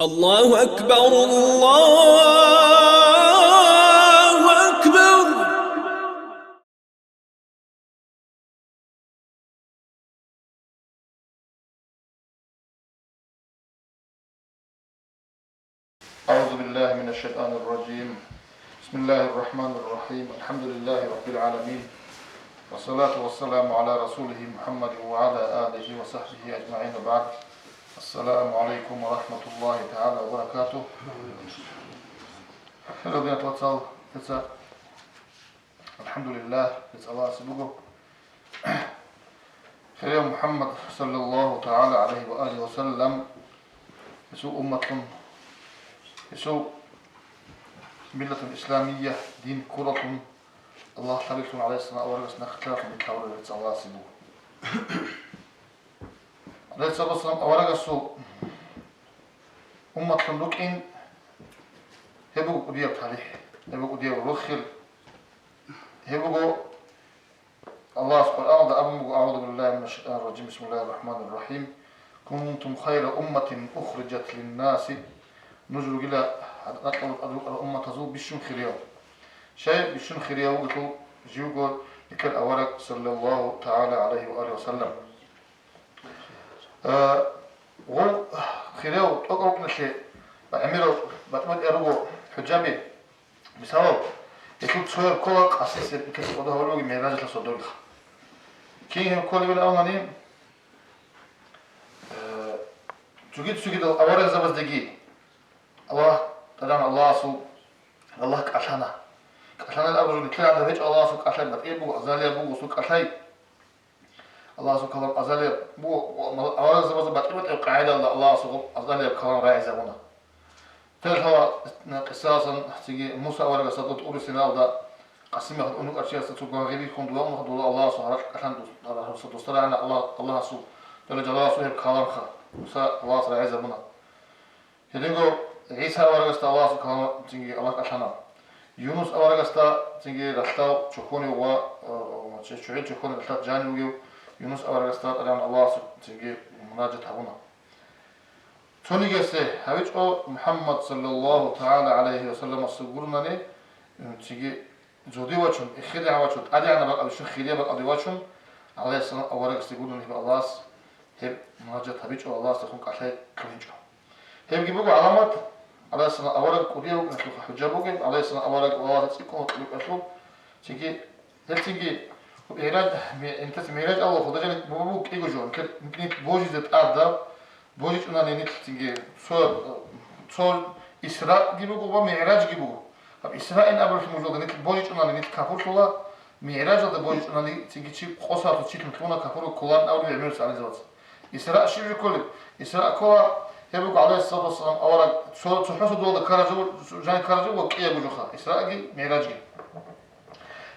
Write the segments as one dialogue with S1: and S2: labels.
S1: الله أكبر الله أكبر.
S2: أعوذ بالله من الشيطان الرجيم. بسم الله الرحمن الرحيم. الحمد لله رب العالمين، والصلاة والسلام على رسوله محمد وعلى آله وصحبه أجمعين، وبعد. السلام عليكم ورحمة الله تعالى وبركاته. الذين توصل الحمد لله الله سبحانه خير محمد صلى الله تعالى عليه وآله وسلم يسوء أمة يسوء ملة إسلامية دين كرة الله حبيبتم عليه الصلاة والسلام اختلاف من كورة الله سبحانه عليه الصلاة والسلام أورغسو أمة لوكين هبو قدير تاريخ هبو قدير رخل هبو الله سبحانه أعوذ بالله من الشيطان الرجيم. بسم الله الرحمن الرحيم. كنتم خير أمة أخرجت للناس نزلوا إلى الأمة تزول بشون خريو شيء بشون خريو قلتوا جيوغو لكل أورق صلى الله تعالى عليه وآله وسلم غو خريو تقرب نشي بعملوا بعتمد أرجو حجابي بسبب يكون صور كل أساس بكسر وده هو لوجي ميراج تصدق كين هم كل بين أمانين تجد أورق زبز دقي الله تدعم الله سو الله كأشنا الأرجل كلا هذا هيج الله سو كأشنا بتيبو أزالي بو سو كأشي الله سو كلام أزالي بو أورق زبز بتيبو قاعدة الله سو أزالي كلام راعي زبونا تلها قصاصا تيجي موسى أورق صدق أورسنا ودا قسمه أنو أشياء ستوقع غيري كندوا أنو خدوا الله سو هرك عشان دوستنا الله سو تلا جلاه سو هيك كلام خا موسى الله راعي زبونا هدينغو عيسى أورغستا الله سبحانه تيجي الله كأشنا يونس أورغستا تيجي رحتاو شكوني شعيد شكوني رحتاو جاني ويو يونس أورغستا أدام الله تيجي مناجة هبونا توني جسه هبيج أو محمد صلى الله تعالى عليه وسلم السجورناني تيجي جودي واتشون إخيري واتشون أدي أنا بقى بشون خيري بقى أدي واتشون عليه السلام أورغستا يقولون هبا الله هب مناجة هبيج أو الله سخون كأشي كلينجو هب جيبوكو علامات عليه السلام أورق قديه نخلق حجابوكي عليه السلام أورق الله تسيكون وطلق أشلو تيجي هل تيجي ميراج انت ميراج الله خدجان بوبوك إيجو جون ممكن بوجي زت أردا بوجي أنا نيت تيجي صور إسراء جيبوكو وميراج جيبوكو طب إسراء إن أبرش موجود نيت بوجي أنا نيت كافور كلا ميراج هذا بوجي أنا نيت تيجي شيء قصة تشيك مكونا كافور كلان أول يعملوا على زواج إسراء شيء كله إسراء كلا يبقى عليه الصلاة والسلام أولا تحسوا دولة كارجو جاني كارجو وكيه بجوخا إسرائيل ميراجي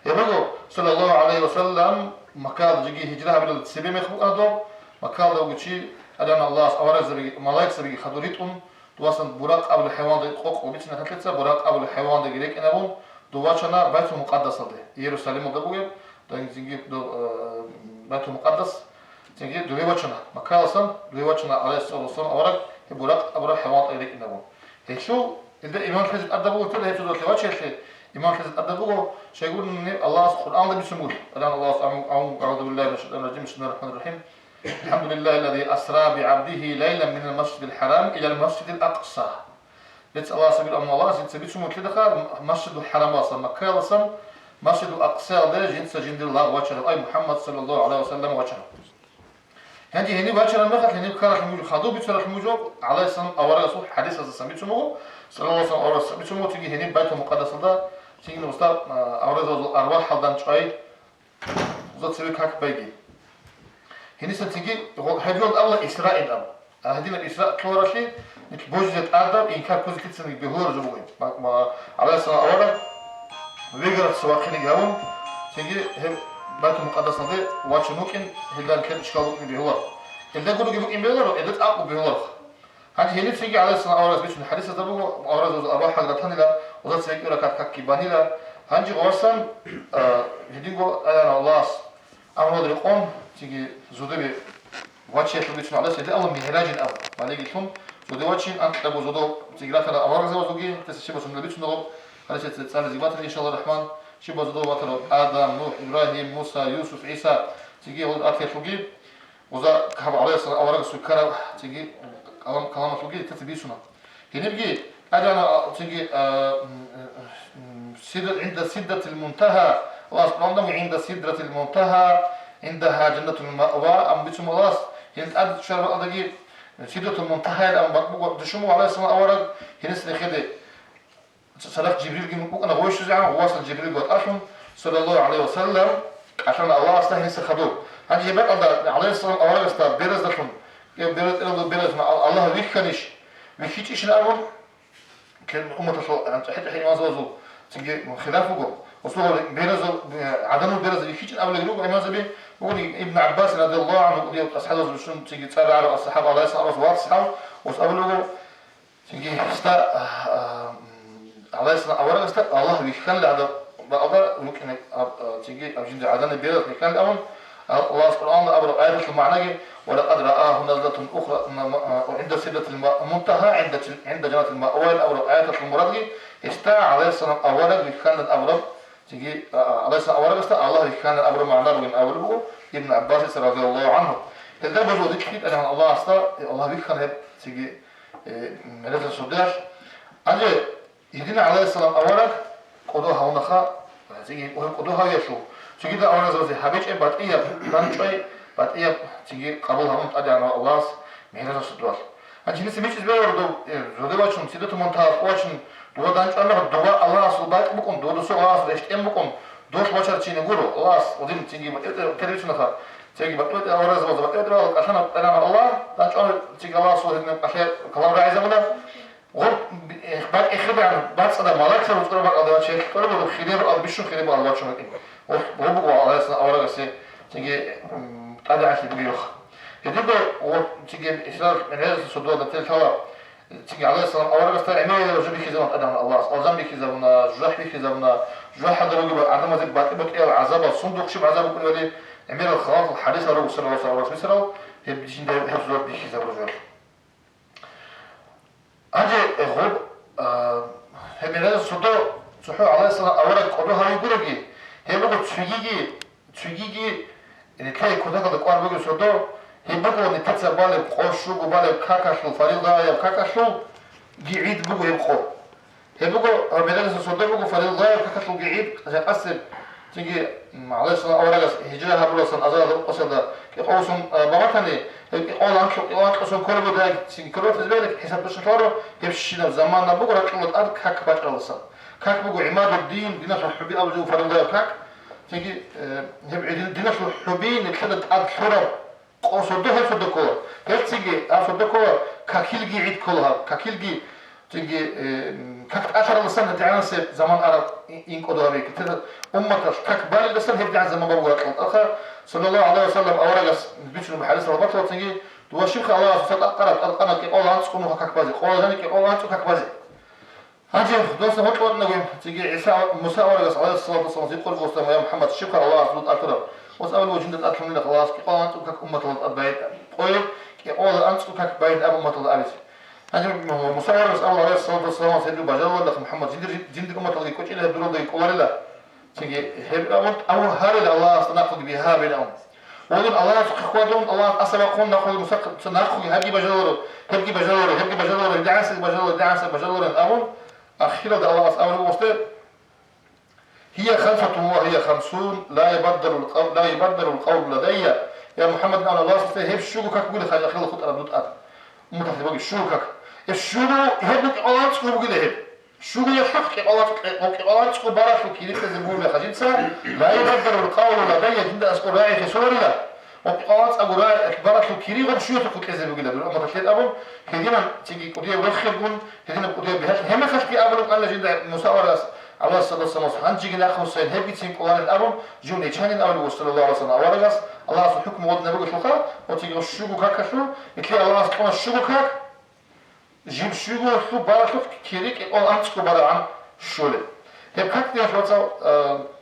S2: يبقى صلى الله عليه وسلم مكان جيجي هجرها بلا تسبي مخبوق أدو مكان لو جيشي أدانا الله أولا زبي ملاك زبي خدوريتهم دواسن براق قبل الحيوان ده قوق وبيتنا كتلتsa براق قبل الحيوان ده جريك إنهم دواشنا بيت المقدس ده يروشليم وجبوه ده جيجي دو بيت المقدس جيجي دويواشنا مكان أصلا دويواشنا عليه الصلاة والسلام أولا براق أبرا حيوان إليك إنهم هيشو إذا إمام حزب أدبوه تلا هيشو دوت لواتش هيشو إمام حزب أدبوه شيقول إن الله القرآن ده بيسموه الآن الله أعوذ بالله من الشيطان الرجيم. بسم الله الرحمن الرحيم. الحمد لله الذي أسرى بعبده ليلا من المسجد الحرام إلى المسجد الأقصى. ليت الله سبيل أمن الله سبيل سمو تلدخا مسجد الحرام وصل مكة وصل مسجد الأقصى ده جنس جند الله وجهه أي محمد صلى الله عليه وسلم وجهه. هندي هني باشر المخت هني بكره الموجو خدو بيصير الموجو عليه السلام أورا رسول حديث هذا سميت سموه صلى الله عليه وسلم أورا سميت سموه تيجي هني بيت المقدس ده تيجي نوستار أورا زوج أرواح حدان شوي زوج سوي كاك بيجي هني سنتيجي هدول الله إسرائيل أم هدينا الإسراء كورشي نتبوجد أدم إن كان كوز كتسن بهور جبوي ما عليه السلام أورا ويجرب سواقين جاون تيجي هم بيت المقدس ده واتش ممكن هلال كان إشكاله بيهور هلال كله يبقى بيهور إدت أقوى بيهور هذه هني تيجي على السنة أورز بيش من حديث ده بقى أورز أروح حاجة تانية لا وده تيجي ولا كاكي باني لا هنجي أورسن هدينغو أنا الله أمر القوم تيجي زودي واتش يطلع بيش على السنة الله مهراج الأول ما لقيتهم زودي واتشين أنت تبو زودو تيجرات على أوراق زوجي تسشيبه سنلبيت نغب هذا شيء تسأل زيبات إن شاء الله الرحمن شيبه زودو باترو آدم نوح إبراهيم موسى يوسف عيسى تيجي ولد أتي شوقي وذا كهب عليه الصلاة أوراق السكر تيجي كلام شوقي تتبيسنا هنبقي أجانا تيجي عند سدة المنتهى الله سبحانه عند سدرة المنتهى عندها جنة المأوى أم بيتم الله هند أد شرب أدقي سدرة المنتهى الأم بقى دشمو عليه الصلاة أوراق هنس لخده صدق جبريل جم أنا غوش زعما واصل جبريل قال أشم صلى الله عليه وسلم عشان الله أصلا هنس خدوه هذه يبقى عليه الصلاة أوراق است بيرز دكتور بيرز الله ويخنش ويخيتش نعم كان أمة حتى حين ما زوجوا تيجي خلافه وصلوا بيرز عدم بيرز يخيتش قبل جروب ما زبي يقول ابن عباس رضي الله عنه يقول أصحابه بشون تيجي تابع على الصحابة عليه الصلاة والسلام أصحابه وسألوا تيجي استا عليه الصلاة أولا استا الله بيخلي هذا بعض ممكن تيجي أبجد عدم بيرز بيخلي أول الله سبحانه أبرأ آية المعنى ولقد رآه نزلة أخرى عند سدرة المنتهى عند جنة المأوى أبرأ آية المراد استا عليه الصلاة أولا بيخلي الأبرأ تيجي عليه الصلاة أولا استا الله بيخلي الأبرأ معناه من أوله ابن عباس رضي الله عنه هذا برضو ذكر أن الله استا الله بيخلي تيجي ملذ الصداش أجي يدينا عليه الصلاة أولا قدوها ونخا تيجي قدوها يشوف تيجي ده أولا زوجي حبيش بعد إيه بانشوي بعد إيه تيجي قبولها هم تأدي عن الله مهنة الصدوات أنت نسميش إزاي وردو زودي واتشون سيدتو منتهى واتشون دوا دانش أنا دوا الله صلبات بكم دوا دسوا الله صلشت أم بكم دوش واتشر تيجي نقولوا الله ودين تيجي كذا نخا تيجي بعد أولا زوجي بعد إيه عشان أنا الله دانش أنا تيجي الله صلهم عشان كلام راعي زمنا غرب بعد إخبار بعد صدق مالك سووا تقول بعد أدوات شيء تقول بعد خير أو بيشون خير بعد أدوات شو وهو على أساس أوراق سي تيجي تأدي عشان بيوخ يديكو تيجي إسرار من هذا الصدوق ده تلتوا تيجي على أساس أوراق سي عمية لو جبي خزانة أدي عن الله ألزم بخزانة جرح بخزانة جرح هذا لو جب عدم ذيك بعد إبت إيه العذاب الصندوق شيء عذاب كل ولي عمير الخلاص الحديث رواه صلى الله عليه وسلم مثله يبديشين ده هزار بخزانة رجال هذا غرب هم هذا الصدوق صحوا على أساس أوراق قدوها يقولوا هي بقى تشيجي اللي تلاقي كذا كذا قارب بقى سودو هي بقى اللي تتصل قوشو قبالة كاكاشلو فريضة يا كاكاشلو جيد بقى يبقى هي بقى بدل سودو بقى فريضة يا كاكاشلو جيد عشان أسب تيجي معلش أنا أوراق هجرة هبلوسن أزاد قصدا كأوسم بمثلي أول أصلا كل بداية تنكروا في ذلك حسب بشكله يمشي زمان بقى ركلت أرض كاك باشلوسن كاك بقى عماد الدين دينا الحبي أو جو فريضة كاك تيجي دينا الحبين الثلاث أذكار قصدها صدقوا هتيجي صدقوا كاكيلجي عيد كلها كاكيلجي تيجي كاك أشهر لسان تعانس زمان عرب ينقضوا بيك ترى كاك بالي لسان هيبدأ عن زمان بقول الآخر صلى الله عليه وسلم أورجس بيشرب بحديث رباط تيجي دواشيخ الله سبحانه قرأت أنا كي الله عنك كونه كاك بازي قول ذلك الله عنك كاك بازي هاجي دوسنا هو نقول تيجي عيسى موسى أورجس عليه الصلاة والسلام يقول بوسطة يا محمد شكر الله عز وجل وسأل وجند أكرم لنا خلاص كي الله عنك كاك أمة الله بعيد قوي كي الله عنك كاك بعيد أمة الله أبيس هاجي موسى أورجس الله عليه الصلاة والسلام سيدنا بجال الله محمد جند أمة الله كوتش إلى بدون ذي قول الله تيجي هب أو هارد الله استناقض بها بينهم وقال الله إخواتهم الله أسبقهم نأخذ مسقط نأخذ هبي بجلور دعس بجلور أمون أخيرا الله أسأله وسط هي 5 وهي 50 لا يبدل القول لدي يا محمد أنا الله سبحانه هب شوكك قول خلي أخيرا خد أنا بدوت أنا متحدث شوكك الشوكو هبك الله تقول بقول هب شو يحق الله تقول برا شو كيريت زبون لخجنسا لا يبدل القول لدي جند أسقول راعي في سوريا وقالت أقول راعي برا شو كيري غير شو تقول كذا بقول له أما تشيل أبو هدينا تيجي قضية وخربون هدينا قضية بهاش هم خشبي أبو قال جند مساورة الله صلى الله عليه وسلم هنجي جنا أخو سيد هبي تيم قوان الأبو جوني كان الأول صلى الله عليه وسلم أورجس الله في حكم ودنا بقول شو خا وتيجي الشوكو كاكشو يتلي الله سبحانه الشوكو كاك جيب شو برا شو كيريك أو أنتكو برا عن شولة هي بحكي يا شوطة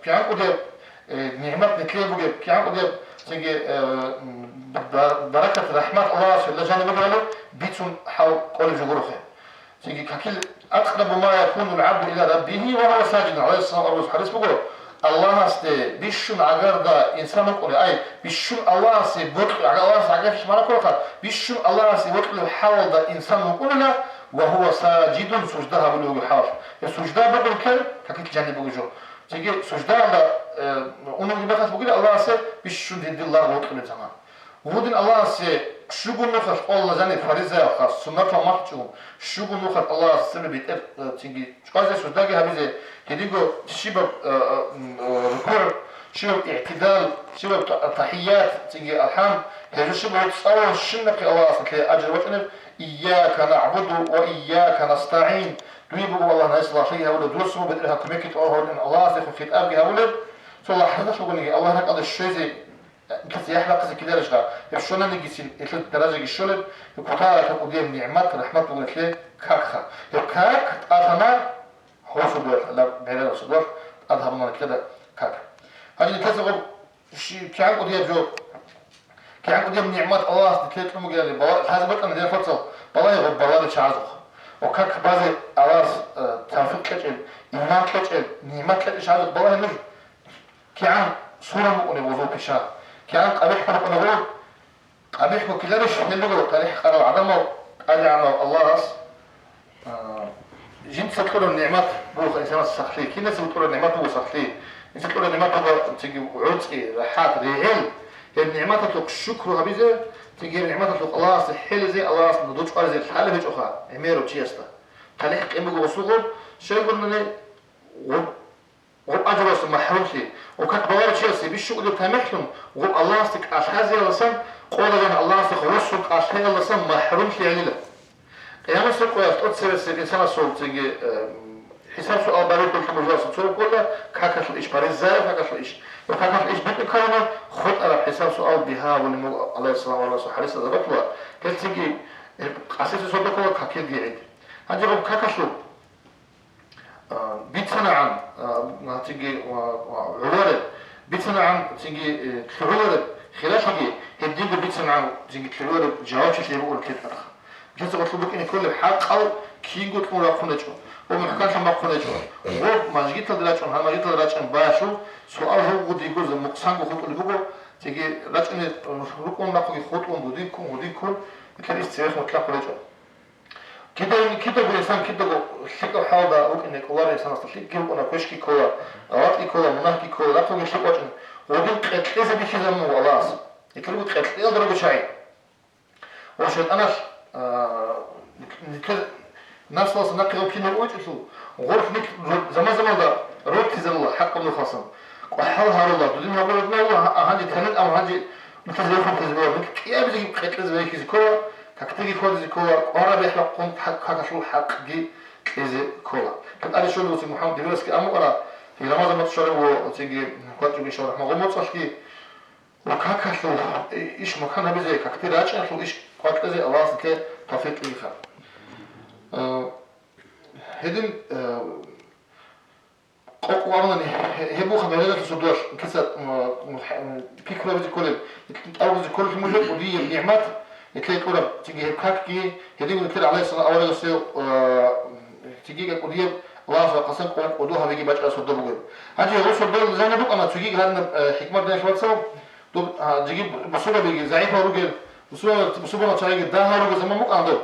S2: بيعن قدي نعمة نتلي بقى بيعن قدي تيجي بركة رحمة الله في اللجان بقوله بيتون حاول قول جغرخه تيجي ككل أقرب ما يكون العبد إلى ربه وهو ساجد عليه الصلاة والسلام حديث بقول الله استي بيشون عقردا إنسان يقول أي بيشون الله استي بطل الله استي عقرش ما نقول خا بيشون الله استي بطل حاول دا إنسان يقول له وهو ساجد سجدها بلو يحاول السجدة بقول كل ككل جانب بقول تيجي سجدة على أنو يبقى بقول الله استي بيشون دين الله بطل زمان ودين الله استي شغل نخش الله زاني فريزة خاص سنة ما تجوم شغل نخش الله سبب بيتر تيجي شقازة سوداء هذه كديكو شباب ركوع شباب اعتدال شباب تحيات تيجي الحمد هذا شباب تصور شنك الله أصلا أجر وجنب إياك نعبد وإياك نستعين دويبو والله نسلا شيء هؤلاء درسوا بدرها كمية الله سيخ في الأب هؤلاء صلى الله شو قولي الله هناك هذا الشيء كذا يحلق كذا كده رجع يفشلنا نجيسين يطلع درجة يشلل يقطع كقديم نعمات رحمة وقتله كاكها يكاك أثنا هو صدور لا بعير صدور أذهبنا كده كاك هذه كذا غب شيء كان قديم جو كان قديم نعمات الله تكلت لهم قال لي بلا هذا بقى ندير فرصة بلا يغب بلا تشعزه وكاك بعض الله توفيق كتير إيمان كتير نعمات كتير شعزه بلا نج كان صورة مقولة وضوء بشار كان قبيح كنا نقول قبيح وكلارش نلقوا قبيح قالوا عدمه قال عنه الله جنت ستقول النعمات بوخ إنسان الصحي كنا ستقول النعمات بوخ صحي إنسان ستقول النعمات بوخ تيجي عدسي رحات ريهل النعمات تلق الشكر هبيزة تيجي النعمات تلق الله سحيل زي الله ندوش قال زي الحالة بيج أخا عميرو تيستا قاليح إمك وصوغه شيء قلنا وقب أجرس محروم شيء وكان بوارد شيء سي بالشغل تمحلم وقب الله استك أشهازي لسان قول جن الله استك وصك أشهازي لسان محروم شيء عليلا قيام السوق ويفتقد سير الإنسان السوق تيجي حساب سؤال بارو كل حمد جالس السوق كله كاكش الإيش باريس زاي كاكش الإيش وكاكش الإيش بيت كلامه خد على حساب سؤال بها والنمو عليه السلام عليه الصلاة حديث هذا بطلع قلت تيجي أساس السوق كله كاكيد جيد هذا جاب كاكش بيتنا عن تيجي وعوارد بيتنا عن تيجي كعوارد خلاف حاجة هديك بيتنا عن تيجي كعوارد جواب شيء بقول كده جالس أطلبك إن كل حق أو كين قلت مرة خنجو ومن كان هم خنجو وما جيت لدرجة هم جيت لدرجة باشو سؤال هو قد يقول زي مقسم بخط اللي بقول تيجي رجع ركون نقول خط وديكون كان استياخ مطلق رجع كده بالإنسان كده الشكل حاضر ممكن إنك الله الإنسان أصلا كده أنا كشكي كولا أوقات كولا مناهكي كولا لا تقول شيء وجن ودين قتلة بيشي زمو الله أصلا يكلموا قتلة ضرب شيء وشهد أنا نفس وصل نقل كنا وجهه غرف نك زمان ده روت زل حق من خاصم وحال الله بدون ما بقول الله هذه كانت أو هذه مثل زي خمسة زبور نك يا بيجي قتلة زي كذي كولا كتيجي كود زي كولا أنا بيحلق قوم حق شو حق جي زي كولا كنت أنا شو لوسي محمد دبلس كأمو أنا في رمضان ما تشرب وتيجي كود جي شرب ما غمض صشكي وكاكا شو إيش مكان هذا زي كتير أشياء شو إيش كود زي الله سكر تفيد لي خا هدين قوامنا هبو خميرات الصدور كسر بيكرا بزي كله أول بزي كله موجود ودي النعمات يتلاقي كورة تيجي هكاكي هدين نتكلم عليه الصلاة أول يصير تيجي كودية الله قسم قوم ودوها بيجي بجأ صدور بقول هذي هو صدور زي ما دوك أنا تيجي هذا حكمة ده شو بتسوي دوب تيجي بصورة بيجي زعيم هروجل بصورة تيجي ده هروجل زمان مو عنده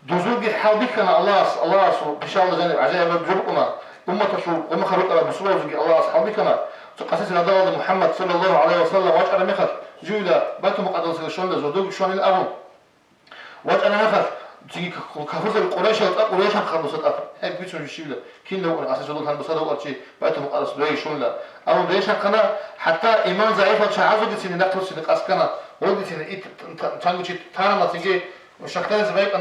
S2: دوزوجي حاضيك أنا الله إن شاء الله جانب عجائب بجربنا أمة خلق بصورة زوجي الله حاضيك أنا تقصص هذا محمد صلى الله عليه وسلم وأجعل مخر جولا باتوا مقدس شلون زودوج شلون الأرض وأجعل مخر تيجي كفرز القريش القريش خلصت أثر هاي بيتون الشيلة كين لو أساس زودوج هالبصارة هو أشي باتوا مقدس بلاي شلون لا أو ليش قنا حتى إيمان ضعيف شعازو جسني نقل سنك أسكنا ولد سنة إيه تانجو شيء تانا ما تيجي وشكل زبايك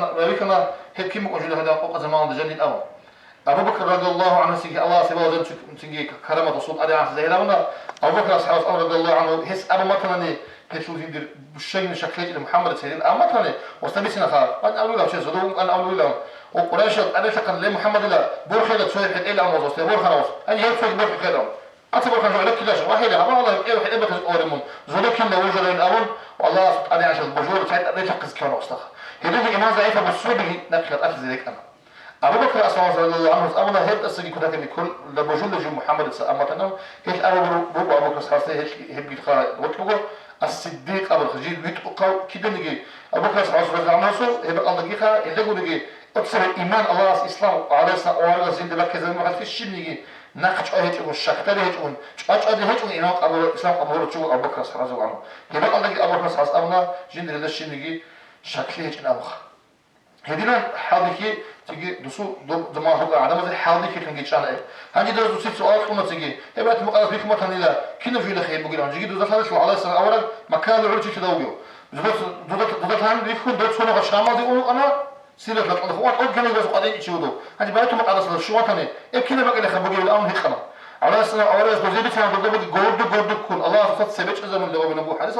S2: أنا هيك كم موجود هذا أوقات زمان الجنة الأول أبو بكر رضي الله عنه سيجي الله سبحانه وتعالى سيجي كرامة وصوت عليه عن زي لونا أبو بكر أصحاب رضي الله عنه هس أبو مثلا كيشو يدير بالشيء شكله محمد سيدنا أبو مثلا واستبيسنا خا أنا أقول له شيء صدق أنا أقول له وقريش أنا شكل لي محمد لا بور خير تسوي حد إلا أمر وصل بور خلاص أنا هيك في بور خير أتبقى كان عليك كلاش واحد هما الله إيه واحد إبقى أورمون زولك إلا وجرين أون والله سبحانه عشان البجور تعد أريد حق كان وسطها هذه إيمان ضعيفة بالصوبي نكر أخذ ذلك أنا أبو بكر أسمع رضي الله عنه أمنا هيد أسجي كذا كم يكون لبجول لجو محمد أما تنام هيك أبو بكر صحيح هيك هيك بيتخا وتلقوا الصديق أبو الخجيل بيتقوا كده نجي أبو بكر صحيح رضي الله عنه هيبقى الله دقيقة اللي يقول نجي أكثر إيمان الله الإسلام على وعلى زين دلك كذا ما في شيء نجي ناقش أهيج والشكتر هيج أج أهيج إيمان أبو الإسلام أبو رجوا أبو بكر صحيح رضي الله عنه هيبقى الله دقيقة أبو بكر صحيح أمنا جند الله شيء نجي شكله هيج أبوخ هدينا حاضيكي تيجي دوسو دما هو عدم زي حاضيكي كان جيتش على هنجي دوس دوسي سؤال كنا تيجي هبات مقاس بيكم تانيلا كنا في الخير بقول هنجي دوس هذا شو على السنة أولا مكان العرش تداويو دوس هم بيكون دوس هنا غشامة دي أنا سيلة لك الأخوان أول كانوا يجلسوا قاعدين يشودوا هنجي بيتهم مقاس شو تاني كنا بقى اللي خبوا الأمر هيك أنا على السنة أولا دوزي بيتنا بدو جورد كون الله فقط سبيتش إذا من لو بنبوه حديث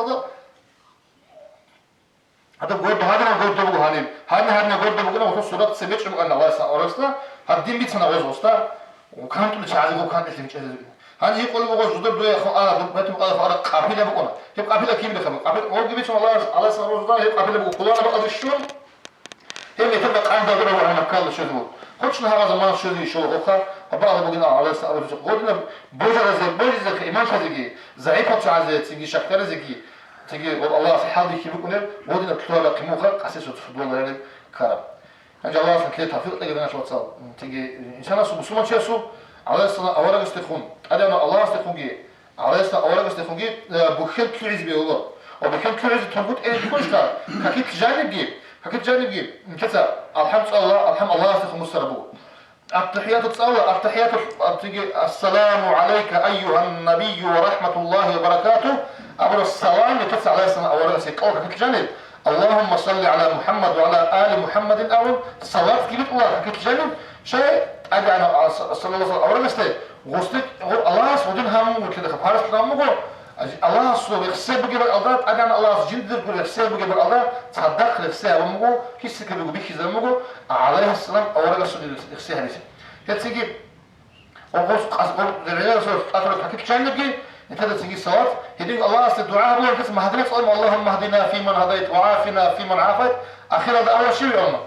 S2: هذا قرد هذا قرد بقول هانين هذا قرد بقول أنا وصل صورة سبيتش مقالنا الله يسا أورستا هدين بيت سنة غاز وستا وكان تقول شعازي وكان إيش اللي بيجي هذا يقول بقول جدر دوي أخو بيت مقالة فارق قابلة بقولنا هي قابلة كيم دخل قابلة هو بيجي الله يسا أورستا هي قابلة بقول كلنا بقى الشون هي اللي تبقى عندها دور وأنا مكان الشذور خدشنا هذا زمان شذي شو أخر وبعض بقولنا الله يسا أورستا قلنا بوجر زي إيمان خزيجي زعيم شعازي تيجي شكر زيجي تيجي الله في حال ذيك بيكونر ودينا كتولا قيموخا قاسيس وتفضل يعني كرم أنجا الله سبحانه وتعالى توفيق لك بنا شو تصل تيجي إنسان سو مسلمان شيء على السنة أولا استخون أدينا الله استخونجي على السنة أولا استخونجي بخيل كعز بيوضا وبخيل كعز تنقط إيه كل شيء كاكيت جانب جيب كذا الحمد الله استخون مستربو التحيات تصلى التحيات تيجي السلام عليك أيها النبي ورحمة الله وبركاته أبو السلام يتسع عليه السنة أولا سيقول كيف جانب اللهم صل على محمد وعلى آل محمد أول صلاة كيف الله كيف جانب شيء أجي أنا صلى الله عليه وسلم أولا مستي غوستك الله سودين هم وكذا خبارس كلامه الله سو يخسر بجيب الأرض أجي أنا الله جند بقول يخسر بجيب الأرض تصدق يخسر ومجو كيس كده بيجو بيخسر مجو عليه السلام أولا سودين يخسر هذه هتيجي وغوس قصبر الرجال صار أترك كيف جانب جي انت تيجي الصلاة هديك الله أصل الدعاء هو القسم هديك صلى اللهم اهدنا فيمن هديت وعافنا فيمن عافيت أخيرا ده أول شيء يقولنا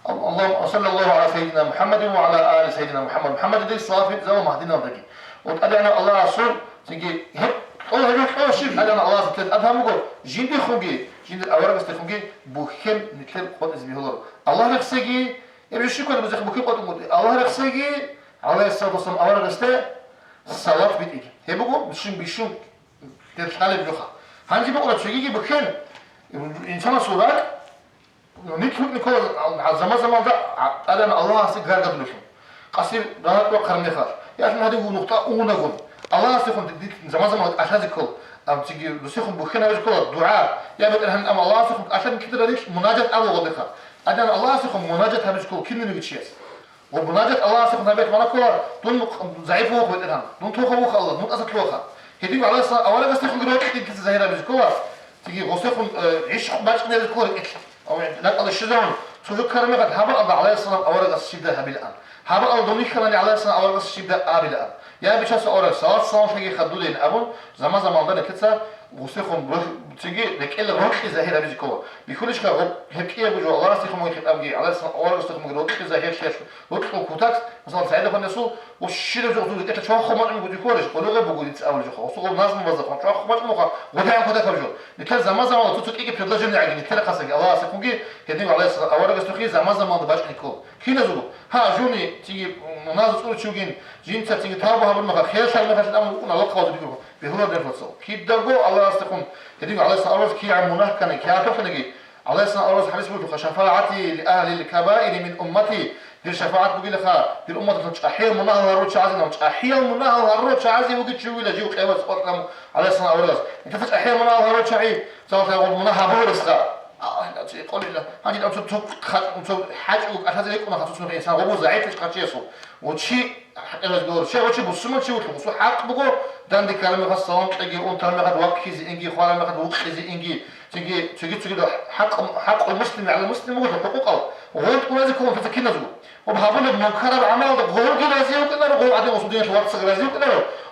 S2: اللهم صلى الله على سيدنا محمد وعلى آل سيدنا محمد دي الصلاة في زمان مهدينا ودقي وتأدينا الله رسول تيجي هب أول شيء أدينا الله ستة أدهم وقول جندي خونجي جند الأوراق استخونجي بوخم نتلب قد اسمه الله رخصيجي يبي شو كنا بزخ بوخم قد الله رخصيجي عليه الصلاة والسلام أوراق استه الصلاة بتيجي هي بقول بيشون تتحلل بلوخا هنجي بقول تشجيجي بكين إنسان صورات نكون زمان ده أنا الله سيجار قبل لكم قصير ده وقرن خاص يعني هذه هو نقطة ونقول الله سيكون زمان أشهد كل أم تيجي بسيكون بكين أوجه كل دعاء يعني مثلا أم الله سيكون عشان كده ليش مناجاة أول وظيفة أنا الله سيكون مناجاة هذا كل كل نيجي شيء ومناجاة الله سبحانه وتعالى وانا كلار دون ضعيف هو بالإرهام دون توخه هو الله دون أسد توخه هديك على الصلاة أولا بس تخون قدرات كتير كتير زهيرة بزكوار تيجي غوصيخون عيش باش كنا بزكوار إكل أو نك الله الشجعون شوفوا كرمي قد هبل الله عليه الصلاة أولا بس الشيء ده هبل الآن هبل الله دوني كمان عليه الصلاة أولا بس الشيء ده قابل الآن يعني بيشاس أولا صلاة شيء خدوا لين أبون زمان ده نكتسا غوصيخون تيجي لك إلا روح زهيرة بزكوار بيكونش كهو هيك إيه بجوا الله راسيخون ما يخد أبجي على الصلاة أولا بس تخون قدرات كتير زهير شيء وتدخل كوتاكس مثلا سعيدة فنسول والشيء ده جوتو إنت شو خمر من بيكورش ولغة بقول يتسأول جوخا وصول ناس موظفون شو خمر مخا وداعم كده كرجو نتكلم زمان تطلق إيه بتدل جنة عجين نتكلم خاصة الله سيكونجي هديم على الصلاة أولا بس تخي زمان ضباش نيكول كينا زلو ها جوني تيجي مناظر تقول شوجين جين تيجي تابو هبل مخا خير شيء مخا شد أمر الله قاضي بيقول بيهلا درفصل كي درجو الله استقم هديم على الصلاة أولا كي عمونه كان كي عتوفنجي على الصلاة أولا حديث بقول شفاعتي لأهل الكبائر من أمتي دير شفاعات بقول لها دير أمة تشحيل منها الروت شعزنا تشحيل منها الروت شعزي وقت شو ولا جيو قيمة سقط لهم على السنة أولاد أنت تشحيل منها الروت شعيب سواء يقول منها بورس لا يقول لا هذه لو تبغى حاجة وأساس ليك ما خصوصا في إنسان وهو زعيم في قتيسه وشيء الدور شيء وشيء بسمة شيء وتلوسو حق بقول دان دي كلام خاصة تجي أنت ما قد وقت زي إنجي خاله ما قد وقت زي إنجي تجي حق المسلم على المسلم وجه حقوقه وغير لازم يكون في سكينة وبهابون بمنكر بعمل غير كده لازم كده غير عادي مسؤولين شوات صغير لازم كده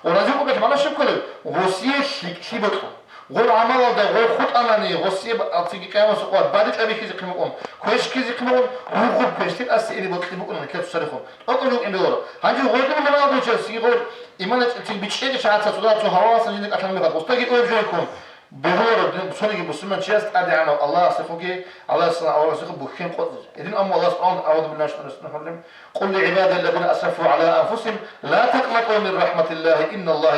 S2: ولازم كده ما نشوف كله وغسيل شيء بتكون غير عمل ده غير خط أماني غسيل تيجي كلام سقوط بعدك أبي كذا كلمة كويس كذا كلمة هو كويس تين أسئلة بتكلمون كذا تصرفون أقول لك إنه هنجي غير كده ما نقول شيء غير إيمان تيجي بتشيء شعات صدات هوا سنجدك أكلم بقى وستجي أول شيء يكون بهور بسوني بسمن شيست أدي عنه الله سيخوجي الله سنا أو سيخ بخين قدر إذن أم الله سبحانه أعوذ بالله من الشيطان الرجيم قل لعبادي الذين أسرفوا على أنفسهم لا تقنطوا من رحمة الله إن الله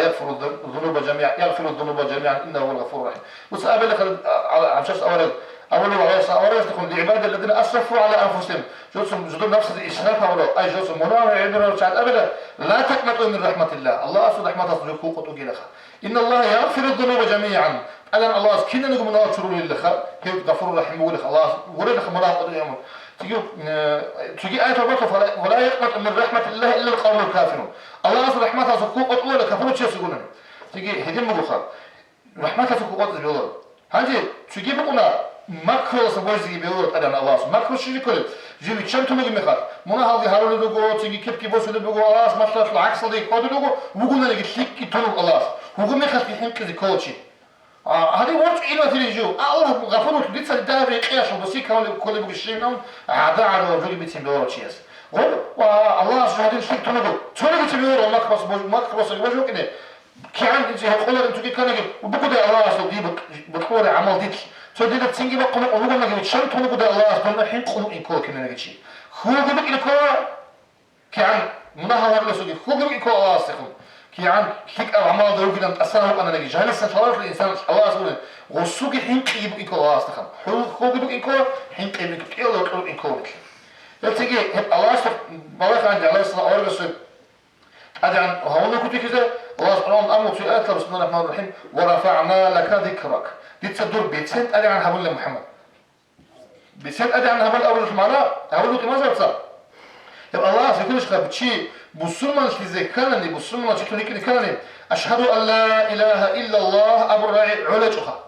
S2: يغفر الذنوب جميعا إنه هو الغفور الرحيم وسأبي لك على شخص أول عليه الصلاة والسلام لعبادي الذين أسرفوا على أنفسهم جوسم جدول نفس الإسراف أو أي جوسم منار عندنا شعب أبدا لا تقنطوا من رحمة الله الله أصل رحمته صدقوا قطوا جلخا إن الله يغفر الذنوب جميعا أنا الله كنا نقول من الله شرور لله هي غفور رحيم يقول الله ورد خمرها قد يوم تجي آية البقرة ولا يقنط من رحمة الله إلا القوم الكافرون الله أصل رحمته صدقوا قطوا لك كفروا شيء يقولون تجي هدي مبخر رحمته صدقوا قطوا بيقولون هنجي تجي بقولنا مكر سبوزي بيقول أنا الله مكر شيء كله جيبي كم تنوي مخال منا هذي هارون لوجو تيجي كيف بوس لوجو الله ما تطلع العكس اللي كود لوجو وقولنا لك شيء تنو الله وقول مخال في حين كذي كوتشي هذه ورج إلى تريجو الله غفور لسه الدافع قياس وبسي كل بقشين نوم عدا على وجود بيتم بورشيس والله سبحانه شيء تنو تنو تبيور الله كبس وجهه كده كان يجي هقول لك تجي كان يجي وبقول الله سبحانه بقول عمل ديك تودينا تسينجي بقوم أقول لك يجي شن تقول ده الله سبحانه الحين قوم يكون كنا نجي هو جبك يكون كان منها ولا سودي هو جبك يكون الله سبحانه كان كيك أعمال ده يمكن أن أسرع أنا نجي جهل السفارة الإنسان الله سبحانه وسوق الحين يجيب يكون الله سبحانه هو جبك يكون الحين يجيب يكون تيجي الله سبحانه الله عند الله سبحانه أول بس أدعى هون كنت كذا الله سبحانه أمر في آية بسم الله الرحمن الرحيم ورفعنا لك ذكرك دي تصدر بيتسنت أدعى عن هبول محمد بيتسنت أدعى عن هبول أول معناه هبول لك ماذا بصار يبقى الله سيكون إيش خاب شيء بسرمان في ذكرني بسرمان شيء تونيك ذكرني أشهد أن لا إله إلا الله أبو علجها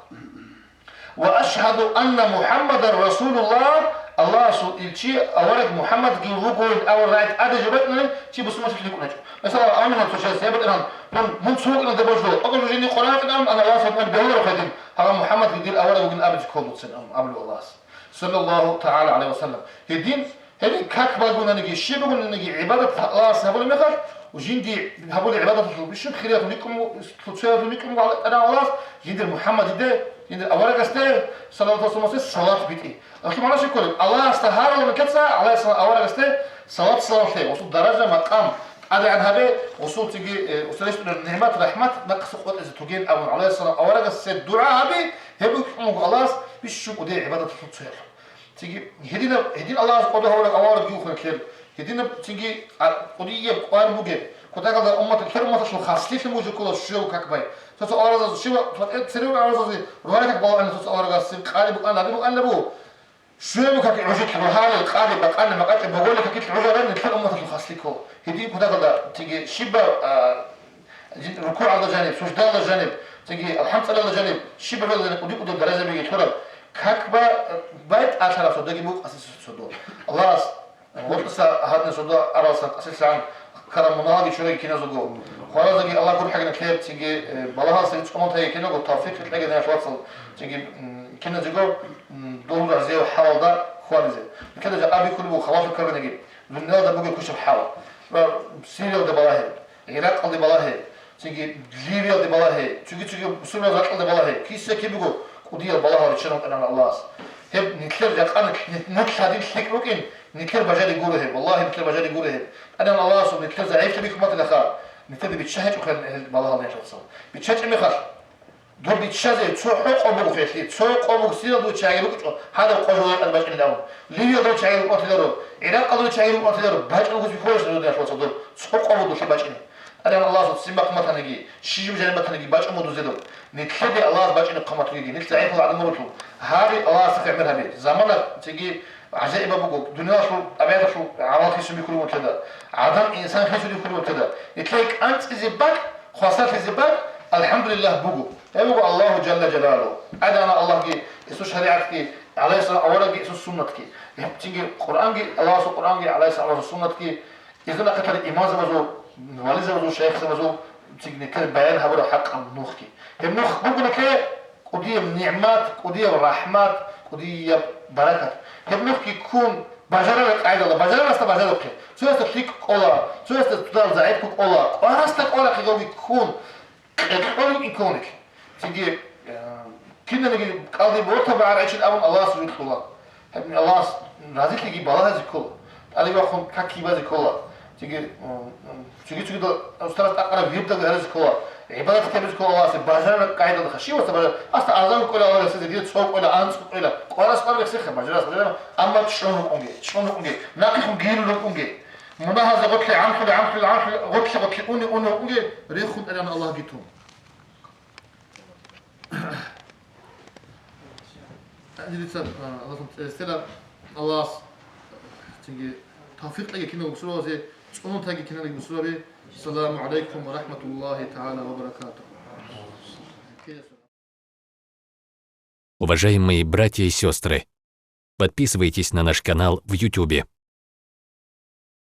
S2: وأشهد أن محمد رسول الله سو إلشي أورك محمد جيوغون أو رايت أدي جبتنا شيء بسرمان شيء تونيك مثلا أنا تشاهد سيبت إنهم من سوق إن دبوجه أقول جيني قرآن كلام أنا الله سبحانه بيقول وخدم هذا محمد يدير أولا وجن أبد كل متسن أبد الله صلى الله تعالى عليه وسلم الدين هذي كاك بقولنا نجي شيء بقولنا نجي عبادة الله سبحانه المخر وجين دي هقول عبادة بشر خيرات لكم تشاهد لكم أنا الله يدير محمد يدير أولا كستير صلى الله عليه وسلم صلاة بيتي لكن ما نشوف كل الله استهار لما كتسا على أولا كستير صلاة وصل درجة مقام هذا عن هذا وصول تجي وصلت النعمات رحمات نقص قوة إذا تجين أو عليه الصلاة أو رجع السد دعاء هذا هبوا الله بيشوف ودي عبادة التصوير تجي هدينا الله قدره هو الأوارق يوخن كلام هدينا تجي قضية قارن بوجه كنت أقول أمة الكريم أمة شو خاصلي موجود كل شيء ككباي تسأل أورز شو تسأل أورز رواية كبار أن تسأل أورز سن قارب أنا لبو أنا لبو شو كك عجيب الحال القارب بقى أنا مقاطع بقول لك كيف عجيب أن الكل أمة شو خاصلي كل هدي كنت أقول تجي شبه ركوع على جانب سجود على جانب تجي الحمد لله على جانب شبه على جانب ودي قدر درجة بيجي تقول ككبا بيت عشرة صدق يبوك أساس صدق الله وقت هذا صدق أراسك أساس عن كرم مناهض شوي كنا زوجو خلاص تجي الله كل حاجة نكتب تجي بلاها سيد كمان هي كنا قلت توفيق تلاقي ده شواصل تجي كنا زوجو دور عزيز وحاول ده خوارزه كده جاء أبي كله خلاص الكرم نجيب من هذا بقول كشف حاول سوريا ده بلاها العراق ده بلاها تجي ليبيا ده بلاها تجي سوريا ده بلاها كيسة كي بقول ودي بلاها رجعنا أنا الله هب نتكلم جاكنا نتحدث نتكلم ممكن نتكلم بجد يقوله هب والله نتكلم بجد يقوله هب أنا الله سو نتكلم زعيف تبيك ما تدخل نتكلم بتشهد وخل بلاها الله يشوف بتشهد مخر دول بتشهد تسوق أبوك فيشلي تسوق أبوك سيدا دو تشايلوك هذا القجوة أنا باش إنهم ليبيا دو تشايلوك أتدرو العراق دو تشايلوك أتدرو باش أنو كذي كويس دو يشوف صدق تسوق أبوك دو باش إنه أنا الله سو تسمع قمة تنجي شيء جانب تنجي باش أمو دو زيدو نتكلم الله باش إنه قمة تنجي نتلاعب على مرتو هذه الله سيعملها به زمانك تجي عجائب أبوك دنيا شو أبيات شو عوالق يسمي كل متدا عدم إنسان يسمي كل متدا يتلاقي أنت زباك خاصة زباك الحمد لله بوجو يبقى الله جل جلاله أنا الله جي إسو شريعتك عليه الصلاة أولا إسو سنتك تيجي قرآنك الله سو قرآنك عليه الصلاة سنتك إذا كتر إمام زبزو والي زبزو شيخ زبزو تيجي كده بيان هبرو حق النوخك النوخ بقول لك قضية نعمات قضية رحمات قضية بركة النوخك يكون بجرب قاعد الله بجرب است بجرب که شو است تلیک اولا شو است تدار زعیب کن اولا وارست اولا که جوی کون اول اینکونک تيجي كنا نجي قاضي بورتا بعد عشان أول الله سجود كله هم الله رازق لقي بالله هذا كله علي بخون كاكي بازي كله تيجي ده أستاذ أقرب يبدأ هذا كله عبادة كبير كله الله سبحانه قاعدة الخشية وسبحانه أصلا أعظم كله الله سيدي سوق ولا أنس ولا قارس قارس سخ مجرد أما تشلون أونجي ناقصهم جيلهم أونجي مناهزة قلت لي عنك قلت لي أونجي ريخون أنا الله جيتهم الله تيجي توفيق لك كنا وصلوا زي شلون تاجي كنا وصلوا به السلام عليكم ورحمة الله تعالى وبركاته.
S3: Уважаемые братья и сестры, подписывайтесь на наш канал в YouTube.